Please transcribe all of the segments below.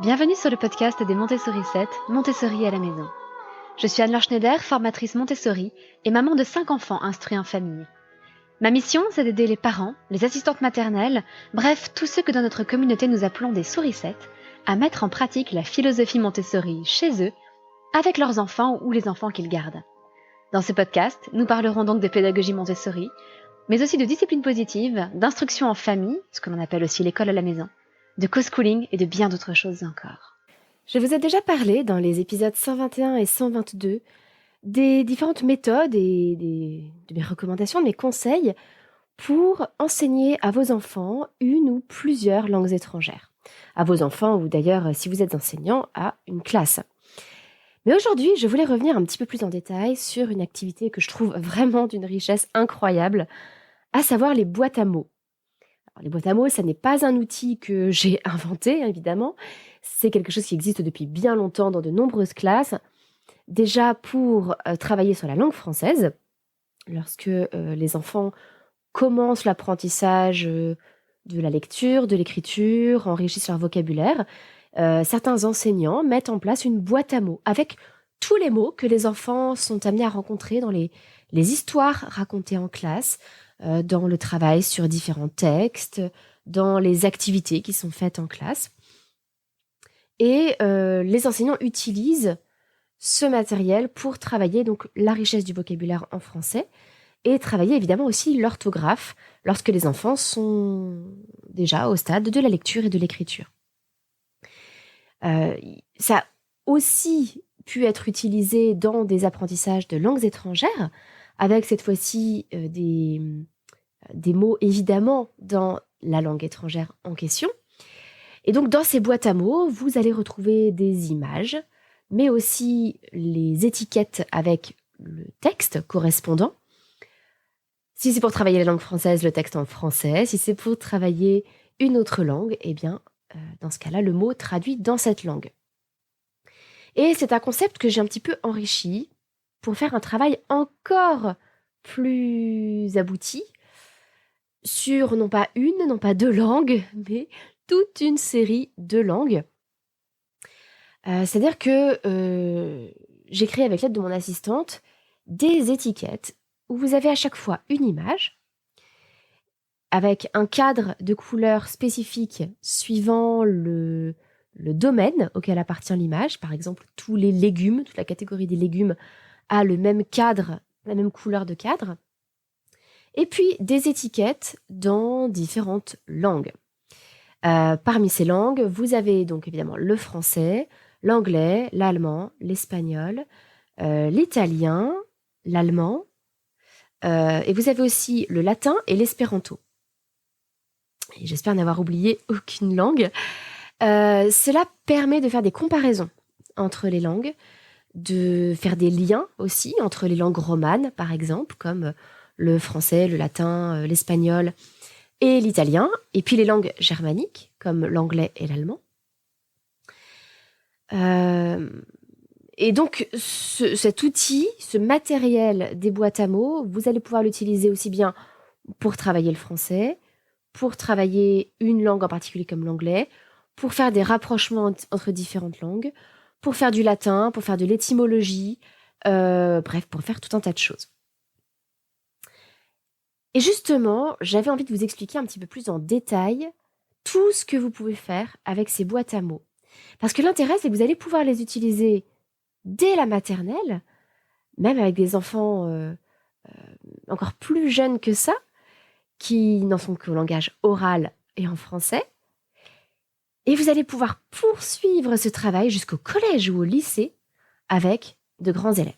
Bienvenue sur le podcast des Montessori 7, Montessori à la maison. Je suis Anne-Laure Schneider, formatrice Montessori et maman de 5 enfants instruits en famille. Ma mission, c'est d'aider les parents, les assistantes maternelles, bref, tous ceux que dans notre communauté nous appelons des souricettes, à mettre en pratique la philosophie Montessori chez eux, avec leurs enfants ou les enfants qu'ils gardent. Dans ce podcast, nous parlerons donc de pédagogie Montessori, mais aussi de discipline positive, d'instruction en famille, ce que l'on appelle aussi l'école à la maison, de co-schooling et de bien d'autres choses encore. Je vous ai déjà parlé dans les épisodes 121 et 122 des différentes méthodes et de mes recommandations, de mes conseils pour enseigner à vos enfants une ou plusieurs langues étrangères. À vos enfants ou d'ailleurs, si vous êtes enseignant, à une classe. Mais aujourd'hui, je voulais revenir un petit peu plus en détail sur une activité que je trouve vraiment d'une richesse incroyable, à savoir les boîtes à mots. Alors, les boîtes à mots, ça n'est pas un outil que j'ai inventé, évidemment. C'est quelque chose qui existe depuis bien longtemps dans de nombreuses classes. Déjà pour travailler sur la langue française, lorsque les enfants commencent l'apprentissage de la lecture, de l'écriture, enrichissent leur vocabulaire, certains enseignants mettent en place une boîte à mots avec tous les mots que les enfants sont amenés à rencontrer dans les histoires racontées en classe, dans le travail sur différents textes, dans les activités qui sont faites en classe. Et les enseignants utilisent ce matériel pour travailler donc la richesse du vocabulaire en français et travailler évidemment aussi l'orthographe lorsque les enfants sont déjà au stade de la lecture et de l'écriture. Ça a aussi pu être utilisé dans des apprentissages de langues étrangères, avec cette fois-ci des mots évidemment dans la langue étrangère en question. Et donc dans ces boîtes à mots, vous allez retrouver des images, mais aussi les étiquettes avec le texte correspondant. Si c'est pour travailler la langue française, le texte en français. Si c'est pour travailler une autre langue, eh bien, dans ce cas-là, le mot traduit dans cette langue. Et c'est un concept que j'ai un petit peu enrichi pour faire un travail encore plus abouti sur non pas une, non pas deux langues, mais toute une série de langues. C'est-à-dire que j'ai créé avec l'aide de mon assistante des étiquettes où vous avez à chaque fois une image avec un cadre de couleurs spécifique suivant le domaine auquel appartient l'image. Par exemple, tous les légumes, toute la catégorie des légumes a le même cadre, la même couleur de cadre. Et puis des étiquettes dans différentes langues. Parmi ces langues, vous avez donc évidemment le français, l'anglais, l'allemand, l'espagnol, l'italien, l'allemand, et vous avez aussi le latin et l'espéranto. Et j'espère n'avoir oublié aucune langue. Cela permet de faire des comparaisons entre les langues, de faire des liens aussi entre les langues romanes, par exemple, comme le français, le latin, l'espagnol et l'italien, et puis les langues germaniques, comme l'anglais et l'allemand. Et donc, cet outil, ce matériel des boîtes à mots, vous allez pouvoir l'utiliser aussi bien pour travailler le français, pour travailler une langue en particulier comme l'anglais, pour faire des rapprochements entre différentes langues, pour faire du latin, pour faire de l'étymologie, bref, pour faire tout un tas de choses. Et justement, j'avais envie de vous expliquer un petit peu plus en détail tout ce que vous pouvez faire avec ces boîtes à mots. Parce que l'intérêt, c'est que vous allez pouvoir les utiliser dès la maternelle, même avec des enfants encore plus jeunes que ça, qui n'en sont qu'au langage oral et en français. Et vous allez pouvoir poursuivre ce travail jusqu'au collège ou au lycée avec de grands élèves.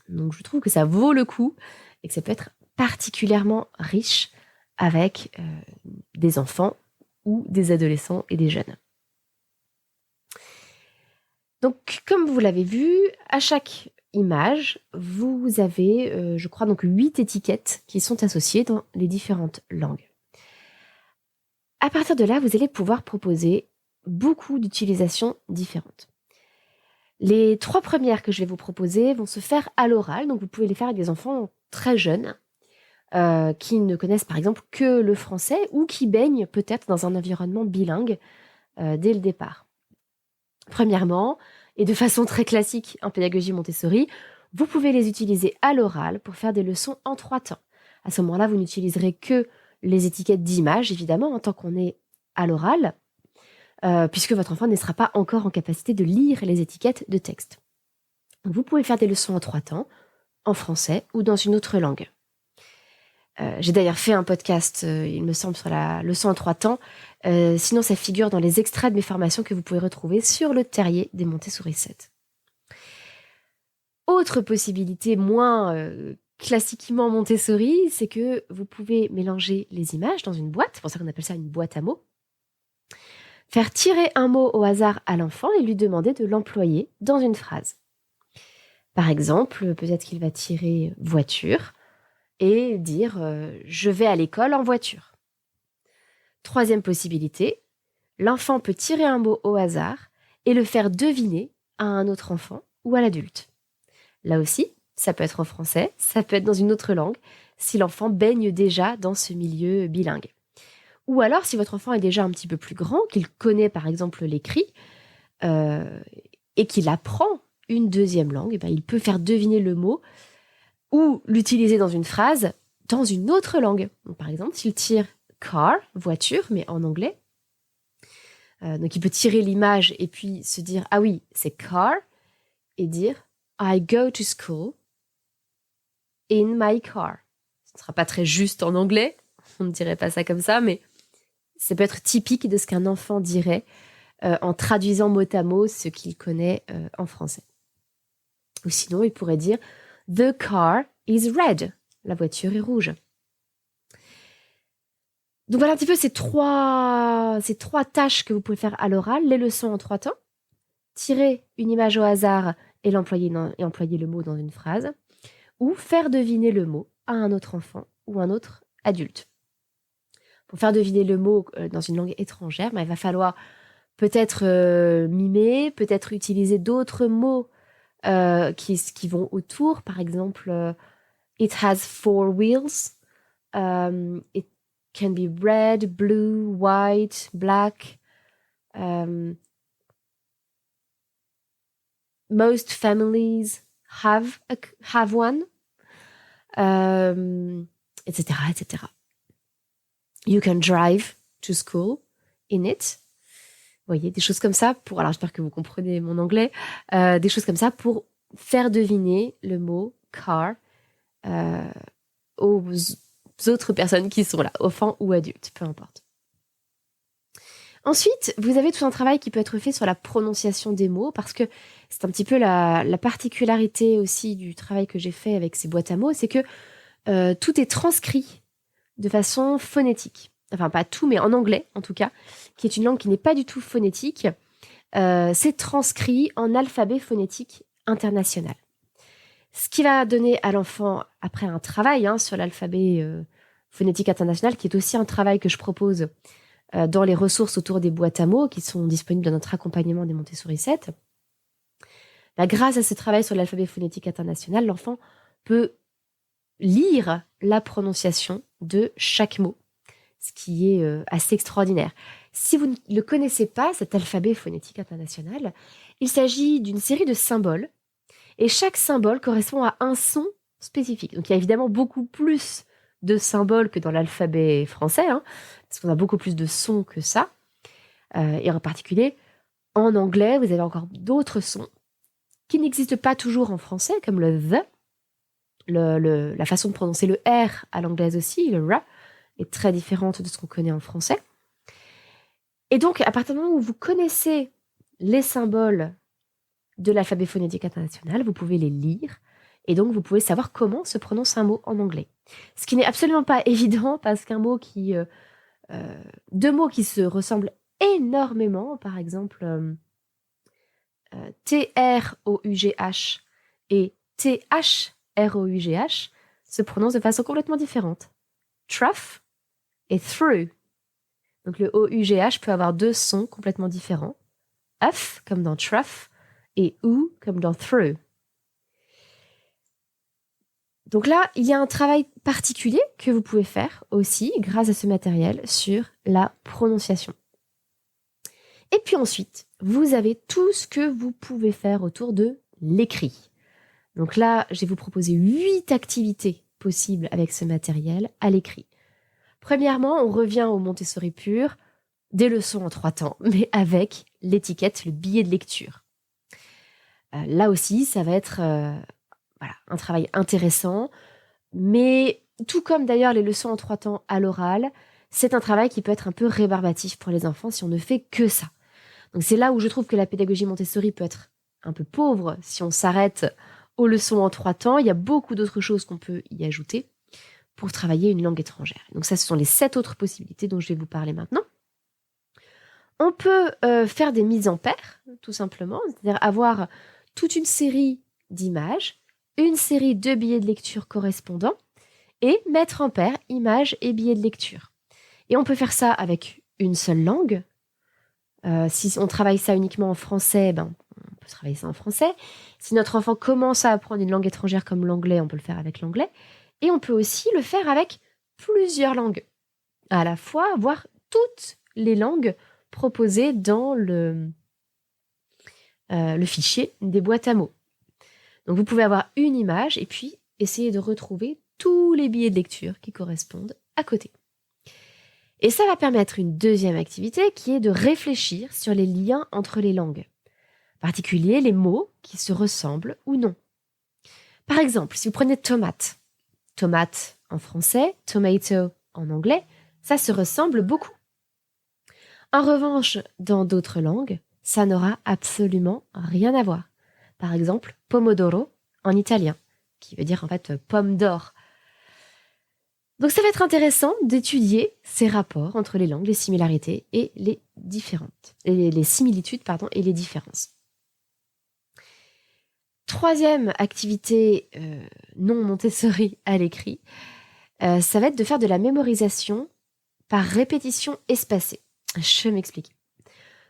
Donc je trouve que ça vaut le coup et que ça peut être particulièrement riche avec des enfants ou des adolescents et des jeunes. Donc, comme vous l'avez vu, à chaque image, vous avez, je crois, donc 8 étiquettes qui sont associées dans les différentes langues. À partir de là, vous allez pouvoir proposer beaucoup d'utilisations différentes. Les 3 premières que je vais vous proposer vont se faire à l'oral, donc vous pouvez les faire avec des enfants très jeunes, qui ne connaissent par exemple que le français ou qui baignent peut-être dans un environnement bilingue dès le départ. Premièrement, et de façon très classique en pédagogie Montessori, vous pouvez les utiliser à l'oral pour faire des leçons en 3 temps. À ce moment-là, vous n'utiliserez que les étiquettes d'images, évidemment, en tant qu'on est à l'oral, puisque votre enfant ne sera pas encore en capacité de lire les étiquettes de texte. Donc, vous pouvez faire des leçons en 3 temps, en français ou dans une autre langue. J'ai d'ailleurs fait un podcast, il me semble, sur la leçon en 3 temps. Sinon, ça figure dans les extraits de mes formations que vous pouvez retrouver sur le terrier des Montessori 7. Autre possibilité moins classiquement Montessori, c'est que vous pouvez mélanger les images dans une boîte, c'est pour ça qu'on appelle ça une boîte à mots, faire tirer un mot au hasard à l'enfant et lui demander de l'employer dans une phrase. Par exemple, peut-être qu'il va tirer voiture et dire je vais à l'école en voiture. Troisième possibilité, l'enfant peut tirer un mot au hasard et le faire deviner à un autre enfant ou à l'adulte. Là aussi, ça peut être en français, ça peut être dans une autre langue, si l'enfant baigne déjà dans ce milieu bilingue. Ou alors, si votre enfant est déjà un petit peu plus grand, qu'il connaît par exemple l'écrit, et qu'il apprend une deuxième langue, et bien, il peut faire deviner le mot ou l'utiliser dans une phrase dans une autre langue. Donc, par exemple, s'il tire car, voiture, mais en anglais, donc il peut tirer l'image et puis se dire « Ah oui, c'est car » et dire « I go to school in my car ». Ce ne sera pas très juste en anglais, on ne dirait pas ça comme ça, mais ça peut être typique de ce qu'un enfant dirait en traduisant mot à mot ce qu'il connaît en français. Ou sinon, il pourrait dire « The car is red ». La voiture est rouge. Donc voilà un petit peu ces trois tâches que vous pouvez faire à l'oral, les leçons en 3 temps, tirer une image au hasard et employer le mot dans une phrase, ou faire deviner le mot à un autre enfant ou un autre adulte. Pour faire deviner le mot dans une langue étrangère, il va falloir peut-être mimer, peut-être utiliser d'autres mots qui vont autour. Par exemple, it has 4 wheels. It can be red, blue, white, black. Most families have one. Etc., etc. You can drive to school in it. Vous voyez, des choses comme ça pour... Alors, j'espère que vous comprenez mon anglais. Des choses comme ça pour faire deviner le mot car aux autres personnes qui sont là, enfants ou adultes, peu importe. Ensuite, vous avez tout un travail qui peut être fait sur la prononciation des mots, parce que c'est un petit peu la particularité aussi du travail que j'ai fait avec ces boîtes à mots, c'est que tout est transcrit de façon phonétique. Enfin, pas tout, mais en anglais, en tout cas, qui est une langue qui n'est pas du tout phonétique. C'est transcrit en alphabet phonétique international. Ce qui va donner à l'enfant, après un travail sur l'alphabet phonétique international, qui est aussi un travail que je propose dans les ressources autour des boîtes à mots, qui sont disponibles dans notre accompagnement des Montessori 7. Grâce à ce travail sur l'alphabet phonétique international, l'enfant peut lire la prononciation de chaque mot, ce qui est assez extraordinaire. Si vous ne le connaissez pas, cet alphabet phonétique international, il s'agit d'une série de symboles, et chaque symbole correspond à un son spécifique. Donc il y a évidemment beaucoup plus de symboles que dans l'alphabet français, parce qu'on a beaucoup plus de sons que ça. Et en particulier, en anglais, vous avez encore d'autres sons qui n'existent pas toujours en français, comme le the. La façon de prononcer le R à l'anglaise aussi, le R, est très différente de ce qu'on connaît en français. Et donc, à partir du moment où vous connaissez les symboles de l'alphabet phonétique international, vous pouvez les lire, et donc vous pouvez savoir comment se prononce un mot en anglais. Ce qui n'est absolument pas évident, parce qu'un mot deux mots qui se ressemblent énormément, par exemple T-R-O-U-G-H et T-H-R-O-U-G-H, se prononcent de façon complètement différente. Trough et through. Donc le O-U-G-H peut avoir 2 sons complètement différents. F comme dans trough et ou comme dans through. Donc là, il y a un travail particulier que vous pouvez faire aussi grâce à ce matériel sur la prononciation. Et puis ensuite, vous avez tout ce que vous pouvez faire autour de l'écrit. Donc là, je vais vous proposer 8 activités possibles avec ce matériel à l'écrit. Premièrement, on revient au Montessori pur, des leçons en 3 temps, mais avec l'étiquette, le billet de lecture. Là aussi, ça va être un travail intéressant, mais tout comme d'ailleurs les leçons en 3 temps à l'oral, c'est un travail qui peut être un peu rébarbatif pour les enfants si on ne fait que ça. Donc c'est là où je trouve que la pédagogie Montessori peut être un peu pauvre si on s'arrête aux leçons en 3 temps. Il y a beaucoup d'autres choses qu'on peut y ajouter pour travailler une langue étrangère. Donc ça, ce sont les 7 autres possibilités dont je vais vous parler maintenant. On peut faire des mises en paire, tout simplement, c'est-à-dire avoir toute une série d'images, une série de billets de lecture correspondants, et mettre en paire images et billets de lecture. Et on peut faire ça avec une seule langue. Si on travaille ça uniquement en français, on peut travailler ça en français. Si notre enfant commence à apprendre une langue étrangère comme l'anglais, on peut le faire avec l'anglais. Et on peut aussi le faire avec plusieurs langues à la fois, voire toutes les langues proposées dans le fichier des boîtes à mots. Donc vous pouvez avoir une image et puis essayer de retrouver tous les billets de lecture qui correspondent à côté. Et ça va permettre une deuxième activité qui est de réfléchir sur les liens entre les langues, en particulier les mots qui se ressemblent ou non. Par exemple, si vous prenez tomate en français, tomato en anglais, ça se ressemble beaucoup. En revanche, dans d'autres langues, ça n'aura absolument rien à voir. Par exemple, pomodoro en italien, qui veut dire en fait pomme d'or. Donc ça va être intéressant d'étudier ces rapports entre les langues, les similarités et les similitudes et les différences. Troisième activité non Montessori à l'écrit, ça va être de faire de la mémorisation par répétition espacée. Je m'explique.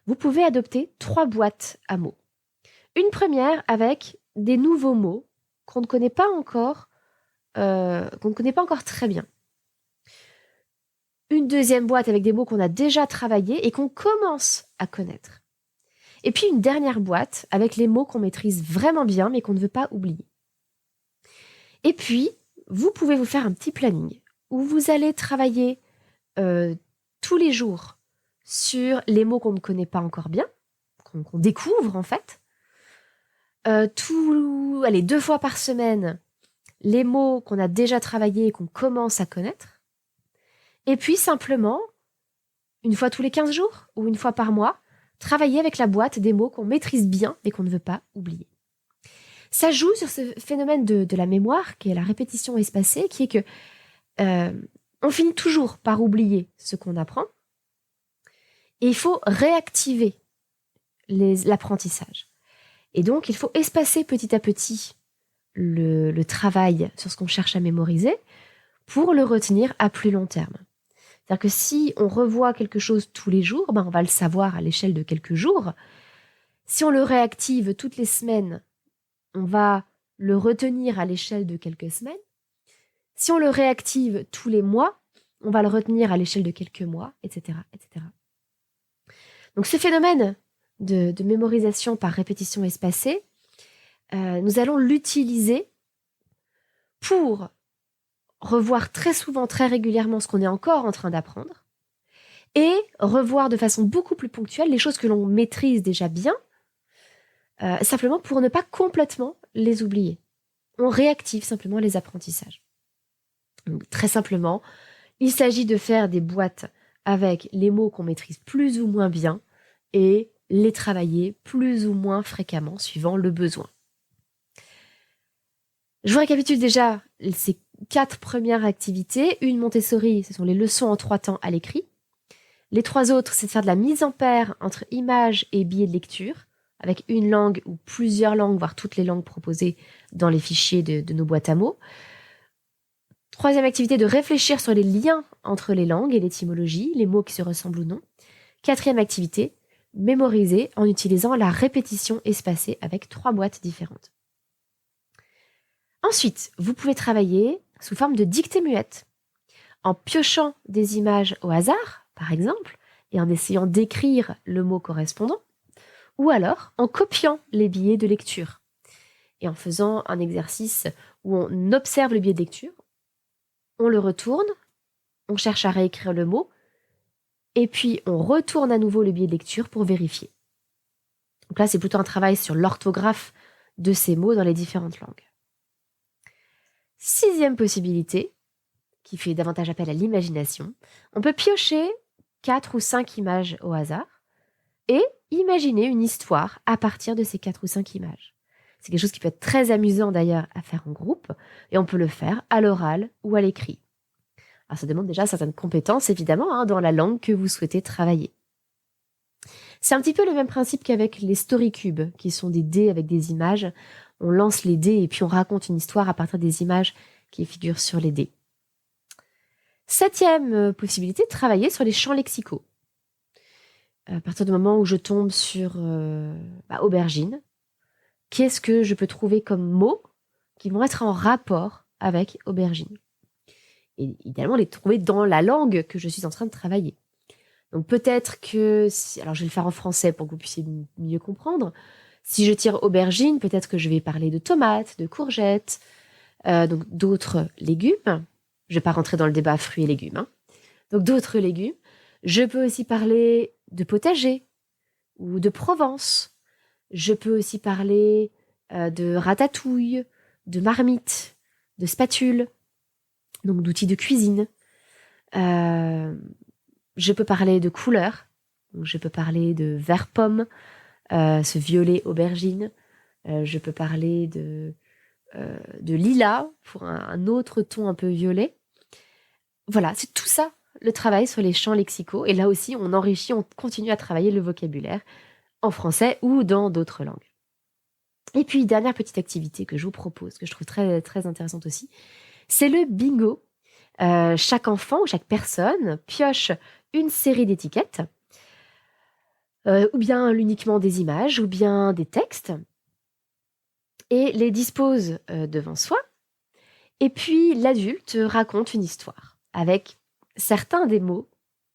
Vous pouvez adopter 3 boîtes à mots. Une première avec des nouveaux mots qu'on ne connaît pas encore très bien. Une deuxième boîte avec des mots qu'on a déjà travaillés et qu'on commence à connaître. Et puis une dernière boîte avec les mots qu'on maîtrise vraiment bien mais qu'on ne veut pas oublier. Et puis, vous pouvez vous faire un petit planning où vous allez travailler tous les jours sur les mots qu'on ne connaît pas encore bien, qu'on découvre en fait. 2 fois par semaine, les mots qu'on a déjà travaillés et qu'on commence à connaître. Et puis simplement, une fois tous les 15 jours ou une fois par mois, travailler avec la boîte des mots qu'on maîtrise bien mais qu'on ne veut pas oublier. Ça joue sur ce phénomène de la mémoire, qui est la répétition espacée, qui est que on finit toujours par oublier ce qu'on apprend. Et il faut réactiver l'apprentissage. Et donc, il faut espacer petit à petit le travail sur ce qu'on cherche à mémoriser pour le retenir à plus long terme. C'est-à-dire que si on revoit quelque chose tous les jours, on va le savoir à l'échelle de quelques jours. Si on le réactive toutes les semaines, on va le retenir à l'échelle de quelques semaines. Si on le réactive tous les mois, on va le retenir à l'échelle de quelques mois, etc., etc. Donc ce phénomène de mémorisation par répétition espacée, nous allons l'utiliser pour revoir très souvent, très régulièrement ce qu'on est encore en train d'apprendre et revoir de façon beaucoup plus ponctuelle les choses que l'on maîtrise déjà bien, simplement pour ne pas complètement les oublier. On réactive simplement les apprentissages. Donc, très simplement, il s'agit de faire des boîtes avec les mots qu'on maîtrise plus ou moins bien et les travailler plus ou moins fréquemment suivant le besoin. Je vous récapitule déjà ces 4 premières activités. Une Montessori, ce sont les leçons en 3 temps à l'écrit. Les 3 autres, c'est de faire de la mise en paire entre images et billets de lecture, avec une langue ou plusieurs langues, voire toutes les langues proposées dans les fichiers de nos boîtes à mots. 3e activité, de réfléchir sur les liens entre les langues et l'étymologie, les mots qui se ressemblent ou non. 4e activité, mémoriser en utilisant la répétition espacée avec 3 boîtes différentes. Ensuite, vous pouvez travailler sous forme de dictée muette, en piochant des images au hasard, par exemple, et en essayant d'écrire le mot correspondant, ou alors en copiant les billets de lecture et en faisant un exercice où on observe le billet de lecture, on le retourne, on cherche à réécrire le mot, et puis on retourne à nouveau le billet de lecture pour vérifier. Donc là, c'est plutôt un travail sur l'orthographe de ces mots dans les différentes langues. 6e possibilité, qui fait davantage appel à l'imagination, on peut piocher 4 ou 5 images au hasard et imaginer une histoire à partir de ces 4 ou 5 images. C'est quelque chose qui peut être très amusant d'ailleurs à faire en groupe, et on peut le faire à l'oral ou à l'écrit. Alors ça demande déjà certaines compétences évidemment dans la langue que vous souhaitez travailler. C'est un petit peu le même principe qu'avec les story cubes, qui sont des dés avec des images. On lance les dés et puis on raconte une histoire à partir des images qui figurent sur les dés. 7e possibilité, travailler sur les champs lexicaux. À partir du moment où je tombe sur aubergine, qu'est-ce que je peux trouver comme mots qui vont être en rapport avec aubergine? Et idéalement, les trouver dans la langue que je suis en train de travailler. Donc peut-être que, alors je vais le faire en français pour que vous puissiez mieux comprendre. Si je tire aubergine, peut-être que je vais parler de tomates, de courgettes, donc d'autres légumes. Je vais pas rentrer dans le débat fruits et légumes. Donc d'autres légumes. Je peux aussi parler de potager ou de Provence. Je peux aussi parler de ratatouille, de marmite, de spatule, donc d'outils de cuisine. Je peux parler de couleurs. Donc je peux parler de vert pomme, ce violet aubergine. Je peux parler de lilas pour un autre ton un peu violet. Voilà, c'est tout ça le travail sur les champs lexicaux. Et là aussi, on enrichit, on continue à travailler le vocabulaire en français ou dans d'autres langues. Et puis, dernière petite activité que je vous propose, que je trouve très, très intéressante aussi, c'est le bingo. Chaque enfant ou chaque personne pioche une série d'étiquettes, ou bien uniquement des images, ou bien des textes, et les dispose devant soi. Et puis, l'adulte raconte une histoire avec certains des mots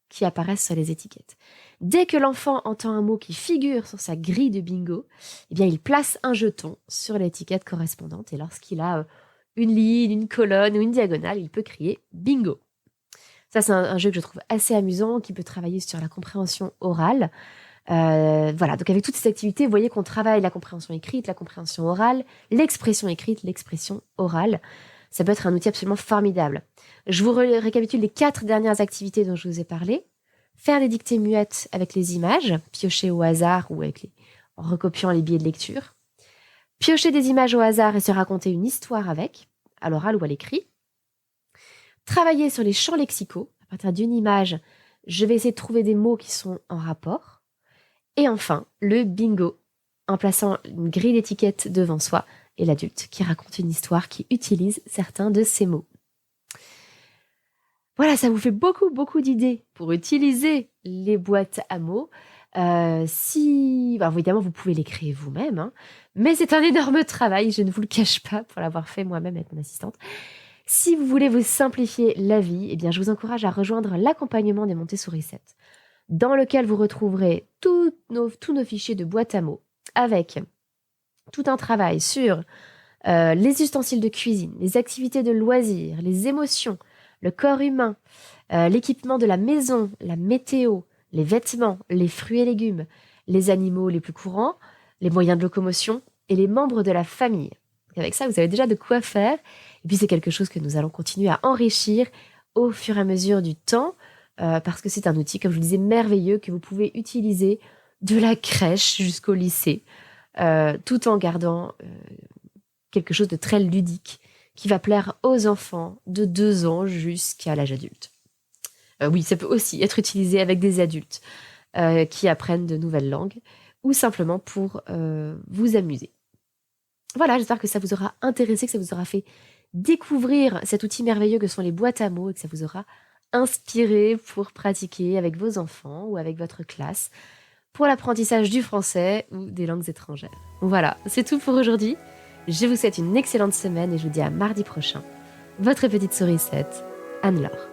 qui apparaissent sur les étiquettes. Dès que l'enfant entend un mot qui figure sur sa grille de bingo, eh bien, il place un jeton sur l'étiquette correspondante et lorsqu'il a une ligne, une colonne ou une diagonale, il peut crier bingo. Ça, c'est un jeu que je trouve assez amusant, qui peut travailler sur la compréhension orale. Voilà, donc avec toutes ces activités, vous voyez qu'on travaille la compréhension écrite, la compréhension orale, l'expression écrite, l'expression orale. Ça peut être un outil absolument formidable. Je vous récapitule les 4 dernières activités dont je vous ai parlé. Faire des dictées muettes avec les images, piocher au hasard ou en recopiant les billets de lecture. Piocher des images au hasard et se raconter une histoire avec, à l'oral ou à l'écrit. Travailler sur les champs lexicaux. À partir d'une image, je vais essayer de trouver des mots qui sont en rapport. Et enfin, le bingo, en plaçant une grille d'étiquettes devant soi et l'adulte qui raconte une histoire qui utilise certains de ces mots. Voilà, ça vous fait beaucoup d'idées pour utiliser les boîtes à mots. Évidemment, vous pouvez les créer vous-même, mais c'est un énorme travail, je ne vous le cache pas, pour l'avoir fait moi-même avec mon assistante. Si vous voulez vous simplifier la vie, eh bien, je vous encourage à rejoindre l'accompagnement des Montessori 7, dans lequel vous retrouverez tous nos fichiers de boîte à mots, avec tout un travail sur les ustensiles de cuisine, les activités de loisirs, les émotions, le corps humain, l'équipement de la maison, la météo, les vêtements, les fruits et légumes, les animaux les plus courants, les moyens de locomotion et les membres de la famille. Donc avec ça, vous avez déjà de quoi faire. Et puis, c'est quelque chose que nous allons continuer à enrichir au fur et à mesure du temps, parce que c'est un outil, comme je vous le disais, merveilleux que vous pouvez utiliser de la crèche jusqu'au lycée, tout en gardant quelque chose de très ludique qui va plaire aux enfants de 2 ans jusqu'à l'âge adulte. Oui, ça peut aussi être utilisé avec des adultes qui apprennent de nouvelles langues ou simplement pour vous amuser. Voilà, j'espère que ça vous aura intéressé, que ça vous aura fait découvrir cet outil merveilleux que sont les boîtes à mots et que ça vous aura inspiré pour pratiquer avec vos enfants ou avec votre classe pour l'apprentissage du français ou des langues étrangères. Voilà, c'est tout pour aujourd'hui. Je vous souhaite une excellente semaine et je vous dis à mardi prochain. Votre petite sourisette, Anne-Laure.